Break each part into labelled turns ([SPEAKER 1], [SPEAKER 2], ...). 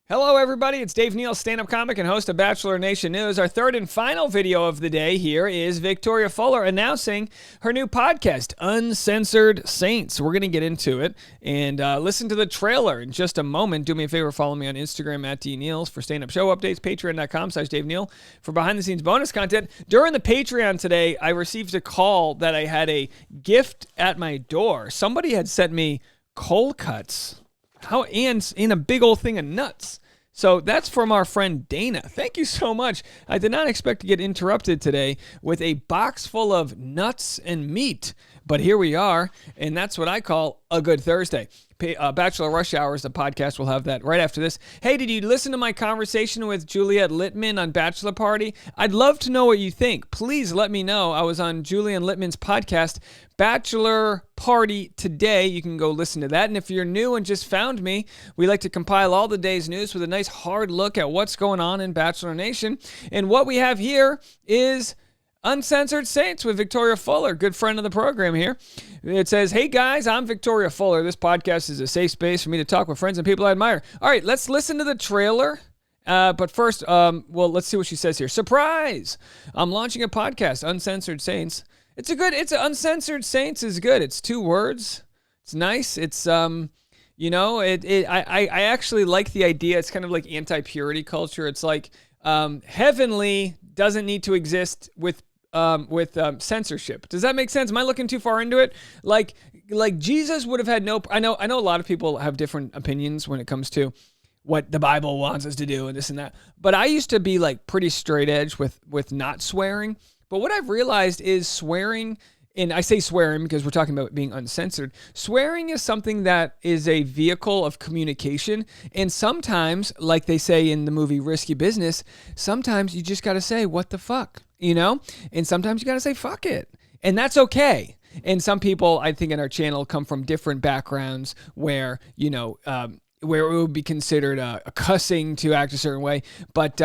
[SPEAKER 1] Hello, everybody. It's Dave Neal, stand-up comic and host of Bachelor Nation News. Our third and final video of the day here is Victoria Fuller announcing her new podcast, Uncensored Saints. We're going to get into it and listen to the trailer in just a moment. Do me a favor, follow me on Instagram at DNeals for stand-up show updates, patreon.com/Dave Neal for behind-the-scenes bonus content. During the Patreon today, I received a call that I had a gift at my door. Somebody had sent me cold cuts. And in a big old thing of nuts. So that's from our friend Dana. Thank you so much. I did not expect to get interrupted today with a box full of nuts and meat. But here we are, and that's what I call a good Thursday. Bachelor Rush Hours, the podcast, will have that right after this. Hey, did you listen to my conversation with Juliette Littman on Bachelor Party? I'd love to know what you think. Please let me know. I was on Julian Littman's podcast, Bachelor Party Today. You can go listen to that. And if you're new and just found me, we like to compile all the day's news with a nice hard look at what's going on in Bachelor Nation. And what we have here is Uncensored Saints with Victoria Fuller, good friend of the program here. It says, hey guys, I'm Victoria Fuller. This podcast is a safe space for me to talk with friends and people I admire. All right, let's listen to the trailer. But first, let's see what she says here. Surprise! I'm launching a podcast, Uncensored Saints. Uncensored Saints is good. It's 2 words. It's nice. It's, I actually like the idea. It's kind of like anti-purity culture. It's like, heavenly doesn't need to exist with censorship. Does that make sense? Am I looking too far into it? Like Jesus would have had no. I know a lot of people have different opinions when it comes to what the Bible wants us to do and this and that. But I used to be like pretty straight edge with not swearing. But what I've realized is swearing, and I say swearing because we're talking about being uncensored. Swearing is something that is a vehicle of communication. And sometimes, like they say in the movie Risky Business, sometimes you just got to say, what the fuck, And sometimes you got to say, fuck it. And that's okay. And some people, I think, in our channel come from different backgrounds where, where it would be considered a cussing to act a certain way. But,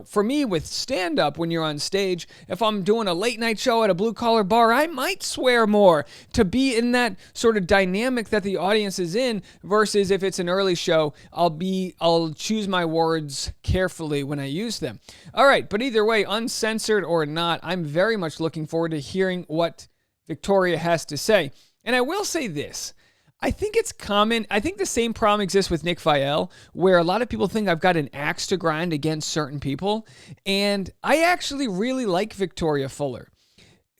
[SPEAKER 1] for me with stand-up, when you're on stage, if I'm doing a late night show at a blue-collar bar, I might swear more to be in that sort of dynamic that the audience is in versus if it's an early show, I'll choose my words carefully when I use them. All right, but either way, uncensored or not, I'm very much looking forward to hearing what Victoria has to say. And I will say this. I think it's common. I think the same problem exists with Nick Viall, where a lot of people think I've got an axe to grind against certain people. And I actually really like Victoria Fuller.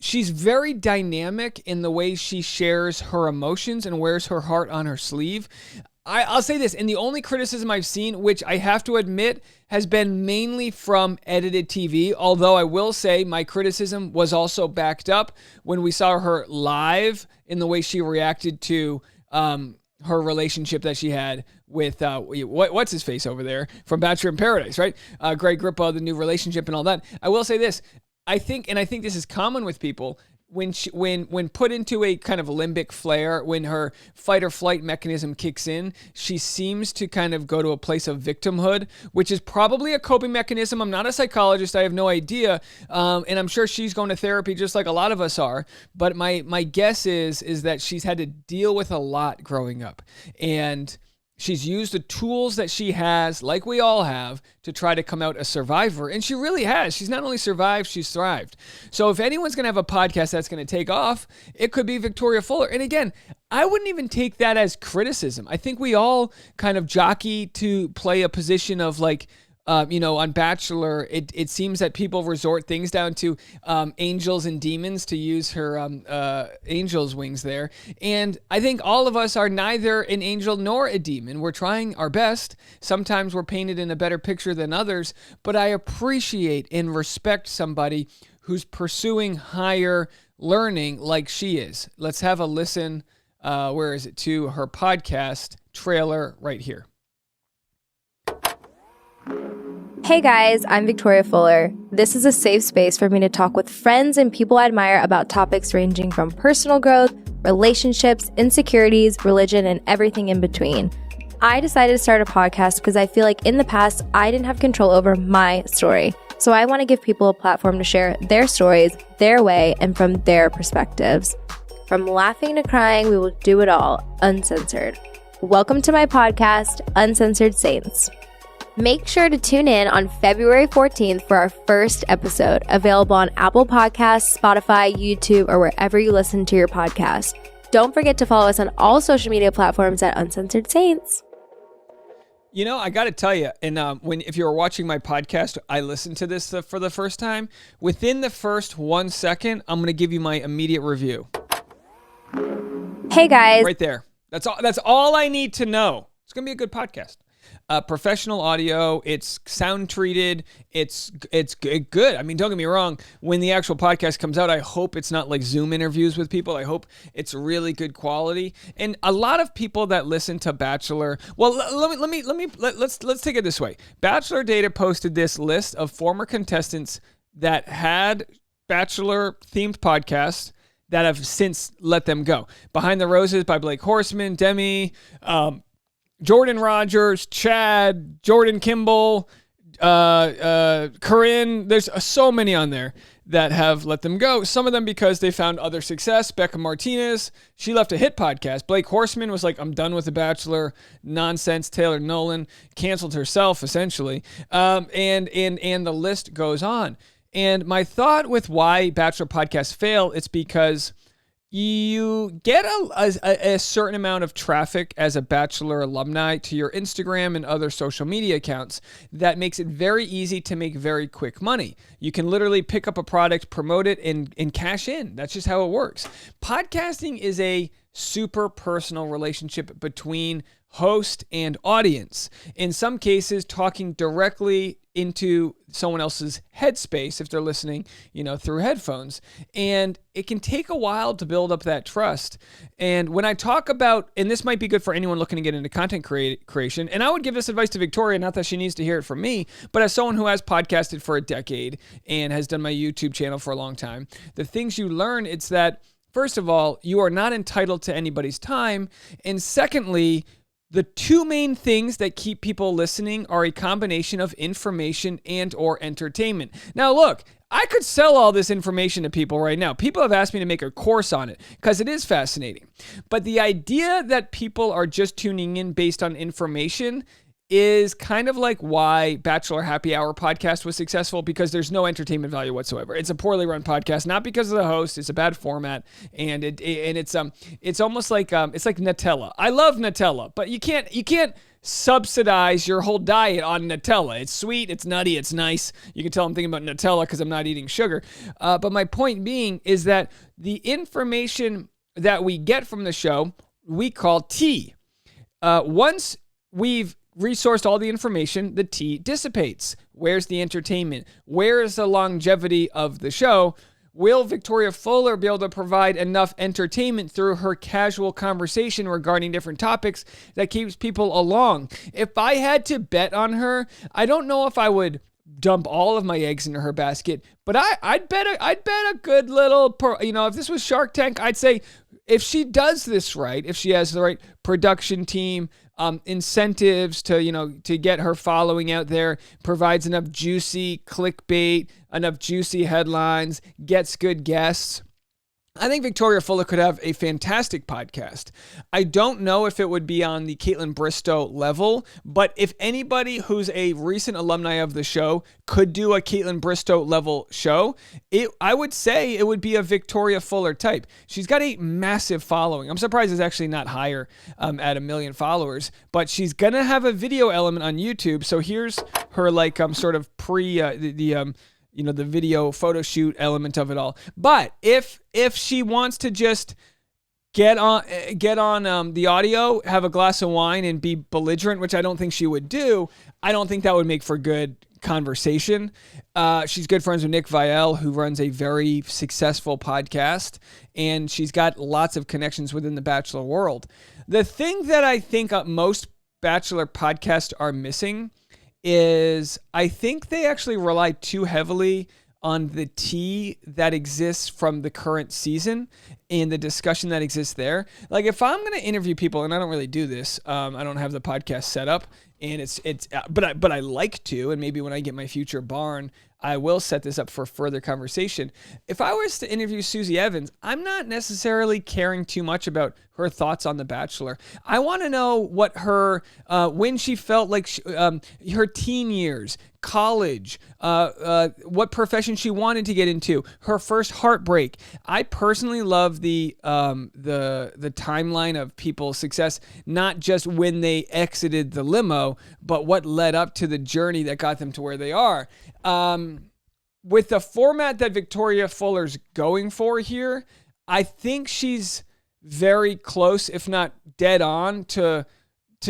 [SPEAKER 1] She's very dynamic in the way she shares her emotions and wears her heart on her sleeve. I'll say this, and the only criticism I've seen, which I have to admit has been mainly from edited TV, although I will say my criticism was also backed up when we saw her live in the way she reacted to her relationship that she had with, what's his face over there from Bachelor in Paradise, right? Greg Grippo, the new relationship and all that. I will say this, I think this is common with people, when put into a kind of limbic flare, when her fight or flight mechanism kicks in, she seems to kind of go to a place of victimhood, which is probably a coping mechanism. I'm not a psychologist. I have no idea. And I'm sure she's going to therapy just like a lot of us are. But my guess is that she's had to deal with a lot growing up. And she's used the tools that she has, like we all have, to try to come out a survivor. And she really has. She's not only survived, she's thrived. So if anyone's going to have a podcast that's going to take off, it could be Victoria Fuller. And again, I wouldn't even take that as criticism. I think we all kind of jockey to play a position of like, on Bachelor, it seems that people resort things down to angels and demons, to use her angel's wings there. And I think all of us are neither an angel nor a demon. We're trying our best. Sometimes we're painted in a better picture than others, but I appreciate and respect somebody who's pursuing higher learning like she is. Let's have a listen, to her podcast trailer right here.
[SPEAKER 2] Hey guys, I'm Victoria Fuller. This is a safe space for me to talk with friends and people I admire about topics ranging from personal growth, relationships, insecurities, religion, and everything in between. I decided to start a podcast because I feel like in the past, I didn't have control over my story. So I want to give people a platform to share their stories, their way, and from their perspectives. From laughing to crying, we will do it all, uncensored. Welcome to my podcast, Uncensored Saints. Make sure to tune in on February 14th for our first episode, available on Apple Podcasts, Spotify, YouTube, or wherever you listen to your podcast. Don't forget to follow us on all social media platforms at Uncensored Saints.
[SPEAKER 1] You know, I got to tell you, and if you were watching my podcast, I listened to this for the first time. Within the first 1 second, I'm going to give you my immediate review.
[SPEAKER 2] Hey guys.
[SPEAKER 1] Right there. That's all I need to know. It's going to be a good podcast. Professional audio. It's sound treated. It's good. I mean, don't get me wrong. When the actual podcast comes out, I hope it's not like Zoom interviews with people. I hope it's really good quality. And a lot of people that listen to Bachelor. Well, let's take it this way. Bachelor Data posted this list of former contestants that had Bachelor themed podcasts that have since let them go. Behind the Roses by Blake Horseman, Demi, Jordan Rogers, Chad, Jordan Kimball, Corinne. There's so many on there that have let them go. Some of them because they found other success. Becca Martinez, she left a hit podcast. Blake Horseman was like, I'm done with The Bachelor nonsense. Taylor Nolan canceled herself, essentially. And the list goes on. And my thought with why Bachelor podcasts fail, it's because you get a certain amount of traffic as a Bachelor alumni to your Instagram and other social media accounts that makes it very easy to make very quick money. You can literally pick up a product, promote it, and cash in. That's just how it works. Podcasting is a super personal relationship between host and audience. In some cases, talking directly into someone else's headspace if they're listening, through headphones. And it can take a while to build up that trust. And when I talk about, and this might be good for anyone looking to get into content creation, and I would give this advice to Victoria, not that she needs to hear it from me, but as someone who has podcasted for a decade and has done my YouTube channel for a long time, the things you learn, it's that, first of all, you are not entitled to anybody's time. And secondly, the two main things that keep people listening are a combination of information and or entertainment. Now, look, I could sell all this information to people right now. People have asked me to make a course on it because it is fascinating. But the idea that people are just tuning in based on information is kind of like why Bachelor Happy Hour podcast was successful, because there's no entertainment value whatsoever. It's a poorly run podcast, not because of the host. It's a bad format, and it's almost like it's like Nutella. I love Nutella, but you can't subsidize your whole diet on Nutella. It's sweet, it's nutty, it's nice. You can tell I'm thinking about Nutella because I'm not eating sugar. But my point being is that the information that we get from the show, we call tea. Once we've resourced all the information, the tea dissipates. Where's the entertainment? Where is the longevity of the show? Will Victoria Fuller be able to provide enough entertainment through her casual conversation regarding different topics that keeps people along? If I had to bet on her, I don't know if I would dump all of my eggs into her basket, but I'd bet a good little, if this was Shark Tank, I'd say if she does this right, if she has the right production team, incentives to get her following out there, provides enough juicy clickbait, enough juicy headlines, gets good guests, I think Victoria Fuller could have a fantastic podcast. I don't know if it would be on the Caitlin Bristow level, but if anybody who's a recent alumni of the show could do a Caitlin Bristow level show, I would say it would be a Victoria Fuller type. She's got a massive following. I'm surprised it's actually not higher at 1 million followers, but she's going to have a video element on YouTube. So here's her sort of the video photo shoot element of it all. But if she wants to just get on the audio, have a glass of wine, and be belligerent, which I don't think she would do, I don't think that would make for good conversation. She's good friends with Nick Viall, who runs a very successful podcast, and she's got lots of connections within the Bachelor world. The thing that I think most Bachelor podcasts are missing is I think they actually rely too heavily on the tea that exists from the current season and the discussion that exists there. Like if I'm going to interview people, and I don't really do this, I don't have the podcast set up, and but I like to, and maybe when I get my future barn, I will set this up for further conversation. If I was to interview Susie Evans, I'm not necessarily caring too much about her thoughts on The Bachelor. I want to know what her, when she felt like her teen years, college, what profession she wanted to get into, her first heartbreak. I personally love the timeline of people's success, not just when they exited the limo, but what led up to the journey that got them to where they are. With the format that Victoria Fuller's going for here, I think she's very close, if not dead on, to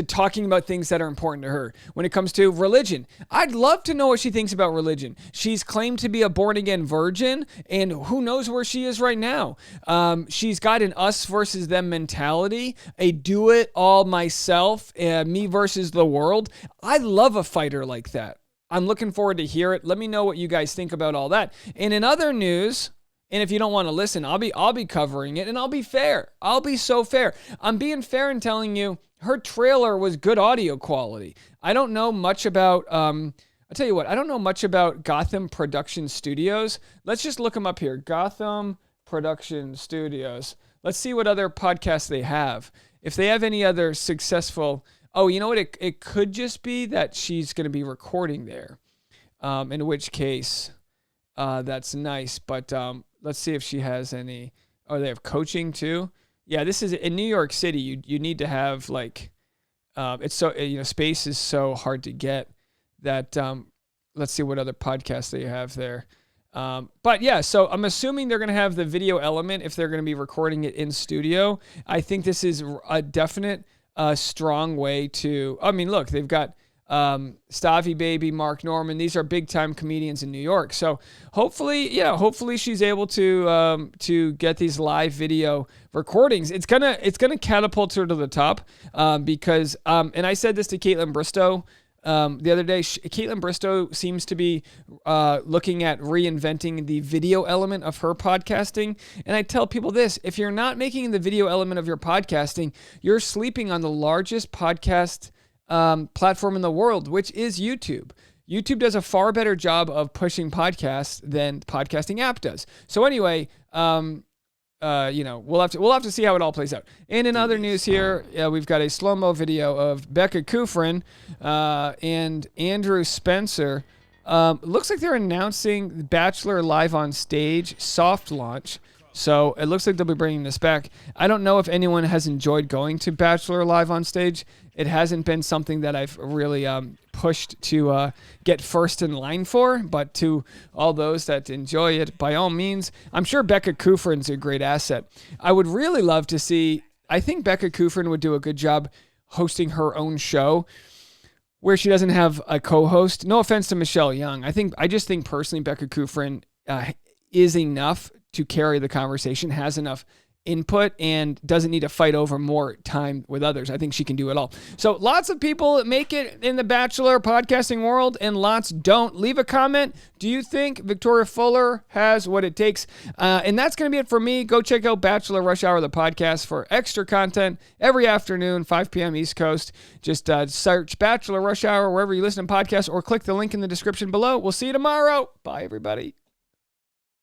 [SPEAKER 1] talking about things that are important to her. When it comes to religion, I'd love to know what she thinks about religion. She's claimed to be a born-again virgin, and who knows where she is right now. She's got an us versus them mentality, a do-it-all myself, me versus the world. I love a fighter like that. I'm looking forward to hear it. Let me know what you guys think about all that. And in other news, and if you don't want to listen, I'll be covering it, and I'll be fair. I'll be so fair. I'm being fair in telling you her trailer was good audio quality. I don't know much about, I'll tell you what, I don't know much about Gotham Production Studios. Let's just look them up here. Gotham Production Studios. Let's see what other podcasts they have. If they have any other successful, oh, you know what? It could just be that she's going to be recording there, in which case that's nice. But let's see if she has any. Oh, they have coaching too. Yeah, this is in New York City. You need to have like, it's so, space is so hard to get that. Let's see what other podcasts they have there. But yeah, so I'm assuming they're going to have the video element if they're going to be recording it in studio. I think this is a definite strong way to, I mean, look, they've got Stavi Baby, Mark Norman. These are big time comedians in New York. So hopefully she's able to get these live video recordings. It's gonna catapult her to the top because and I said this to Caitlin Bristow the other day. Caitlin Bristow seems to be looking at reinventing the video element of her podcasting. And I tell people this: if you're not making the video element of your podcasting, you're sleeping on the largest podcast platform in the world, which is YouTube. YouTube does a far better job of pushing podcasts than the podcasting app does. So anyway, we'll have to see how it all plays out. And in other news here, we've got a slow-mo video of Becca Kufrin and Andrew Spencer. Looks like they're announcing Bachelor live on stage soft launch. So it looks like they'll be bringing this back. I don't know if anyone has enjoyed going to Bachelor live on stage. It hasn't been something that I've really pushed to get first in line for, but to all those that enjoy it, by all means, I'm sure Becca Kufrin's a great asset. I would really love to see, I think Becca Kufrin would do a good job hosting her own show where she doesn't have a co-host. No offense to Michelle Young. I just think personally Becca Kufrin is enough to carry the conversation, has enough input, and doesn't need to fight over more time with others. I think she can do it all. So lots of people make it in the Bachelor podcasting world and lots don't. Leave a comment. Do you think Victoria Fuller has what it takes? And that's going to be it for me. Go check out Bachelor Rush Hour, the podcast, for extra content every afternoon, 5 p.m. East Coast. Just search Bachelor Rush Hour wherever you listen to podcasts or click the link in the description below. We'll see you tomorrow. Bye, everybody.